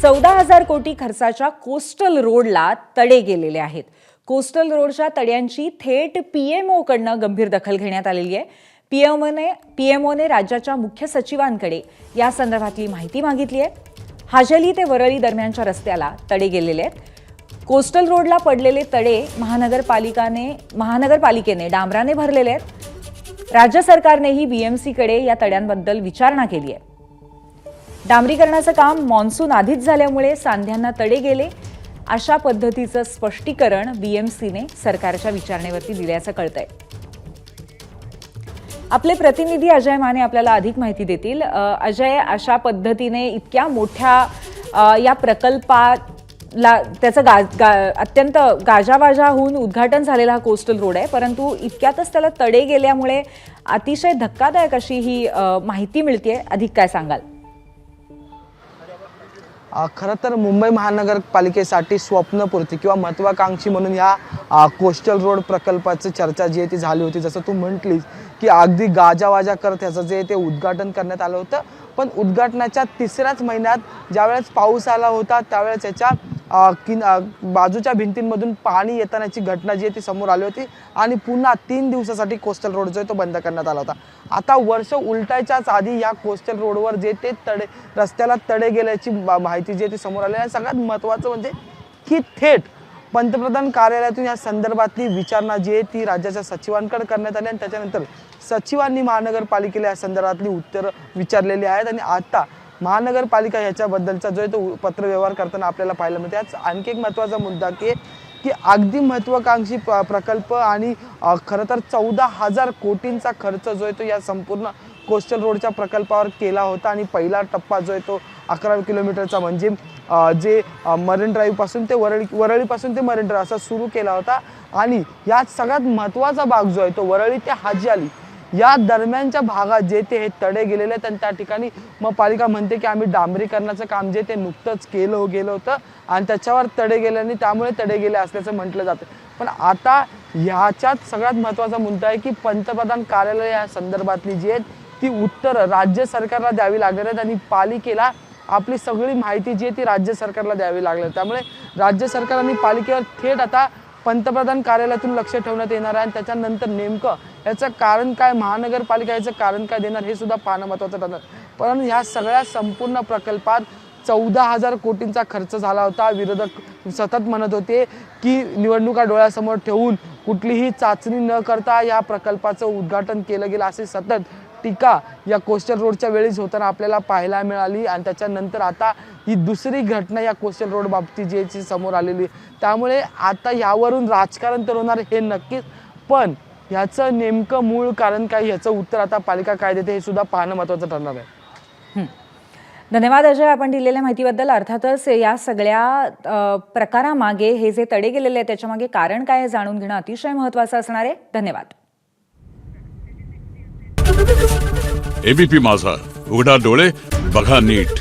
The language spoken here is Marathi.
14,000 कोटी खर्चाच्या कोस्टल रोडला तडे गेलेले आहेत। कोस्टल रोडच्या तड्यांची थेट पीएमओ कडनं गंभीर दखल घेण्यात आलेली आहे। पीएमओने राज्याच्या मुख्य सचिवांकडे या संदर्भातली माहिती मागितली आहे। हाजली ते वरळी दरम्यानच्या रस्त्याला तडे गेलेले आहेत। कोस्टल रोडला पडलेले तडे महानगरपालिकेने डांबराने भरलेले आहेत। राज्य सरकारनेही बीएमसीकडे या तड्यांबद्दल विचारणा केली आहे। डांबरीकरणाचं काम मॉन्सून आधीच झाल्यामुळे सांध्यांना तडे गेले अशा पद्धतीचं स्पष्टीकरण बीएमसीने सरकारच्या विचारणेवरती दिल्याचं कळतंय। आपले प्रतिनिधी अजय माने आपल्याला अधिक माहिती देतील। अजय, अशा पद्धतीने इतक्या मोठ्या या प्रकल्पाला त्याचं अत्यंत गाजावाजा होऊन उद्घाटन झालेला हा कोस्टल रोड आहे, परंतु इतक्यातच त्याला तडे गेल्यामुळे अतिशय धक्कादायक अशी ही माहिती मिळते। अधिक काय सांगाल? खरं तर मुंबई महानगरपालिकेसाठी स्वप्नपूर्ती किंवा महत्त्वाकांक्षी म्हणून या कोस्टल रोड प्रकल्पाची चर्चा जी आहे ती झाली होती। जसं तू म्हटलीस की अगदी गाजावाजा करत त्याचं जे ते उद्घाटन करण्यात आलं होतं, पण उद्घाटनाच्या तिसऱ्याच महिन्यात ज्यावेळेस पाऊस आला होता त्यावेळेस याच्या बाजूच्या भिंतींमधून पाणी येतानाची घटना जी आहे ती समोर आली होती आणि पुन्हा 3 दिवसासाठी कोस्टल रोड जो आहे तो बंद करण्यात आला होता। आता वर्ष उलटायच्याच आधी या कोस्टल रोडवर जे ते रस्त्याला तडे गेल्याची माहिती जी आहे ती समोर आली आहे। सगळ्यात महत्त्वाचं म्हणजे की थेट पंतप्रधान कार्यालयातून या संदर्भातली विचारणा जी आहे ती राज्याच्या सचिवांकडे करण्यात आली आणि त्याच्यानंतर सचिवांनी महानगरपालिकेला या संदर्भातली उत्तरं विचारलेली आहेत आणि आता महानगरपालिका याच्याबद्दलचा जो आहे तो पत्रव्यवहार करताना आपल्याला पाहायला मिळते। आणखी एक महत्त्वाचा मुद्दा की अगदी महत्त्वाकांक्षी प्रकल्प आणि खरं तर 14,000 कोटींचा खर्च जो आहे तो या संपूर्ण कोस्टल रोडच्या प्रकल्पावर केला होता आणि पहिला टप्पा जो आहे तो 11 किलोमीटरचा म्हणजे जे मरीन ड्राईव्ह पासून ते वरळीपासून ते मरीन ड्राईव्ह असा सुरू केला होता आणि यात सगळ्यात महत्त्वाचा भाग जो आहे तो वरळी ते हाजी या दरम्यानच्या भागात जे ते हे तडे गेलेले आहेत आणि त्या ठिकाणी मग पालिका म्हणते की आम्ही डांबरीकरणाचं काम जे ते नुकतंच गेलं होतं आणि त्याच्यावर तडे गेल्याने त्यामुळे तडे गेले असल्याचं म्हटलं जातं। पण आता ह्याच्यात सगळ्यात महत्त्वाचा मुद्दा आहे की पंतप्रधान कार्यालय या संदर्भातली जी आहेत ती उत्तरं राज्य सरकारला द्यावी लागणार आहेत आणि पालिकेला आपली सगळी माहिती जी आहे ती राज्य सरकारला द्यावी लागणार। त्यामुळे राज्य सरकार आणि पालिकेवर थेट आता पंतप्रधान कार्यालयातून लक्ष ठेवण्यात येणार आहे आणि त्याच्यानंतर नेमकं याचं कारण काय, महानगरपालिका याचं कारण काय देणार हे सुद्धा पाहणं महत्त्वाचं ठरणार। पण ह्या सगळ्या संपूर्ण प्रकल्पात 14,000 कोटींचा खर्च झाला होता। विरोधक सतत म्हणत होते की निवडणुका डोळ्यासमोर ठेवून कुठलीही चाचणी न करता या प्रकल्पाचं उद्घाटन केलं गेलं असे सतत टीका या कोस्टल रोडच्या वेळीच होताना आपल्याला पाहायला मिळाली आणि त्याच्यानंतर आता ही दुसरी घटना या कोस्टल रोड बाबतीत जी समोर आलेली। त्यामुळे आता यावरून राजकारण तर होणार हे नक्कीच, पण ह्याचं नेमकं मूळ कारण काय ह्याचं उत्तर आता पालिका काय देते हे सुद्धा पाहणं महत्त्वाचं ठरणार आहे। धन्यवाद अजय, आपण दिलेल्या माहितीबद्दल। अर्थातच या सगळ्या प्रकारामागे हे जे तडे गेलेले आहेत त्याच्यामागे कारण काय हे जाणून घेणं अतिशय महत्त्वाचं असणार आहे। धन्यवाद। एबीपी माझा, उघडा डोळे बघा नीट।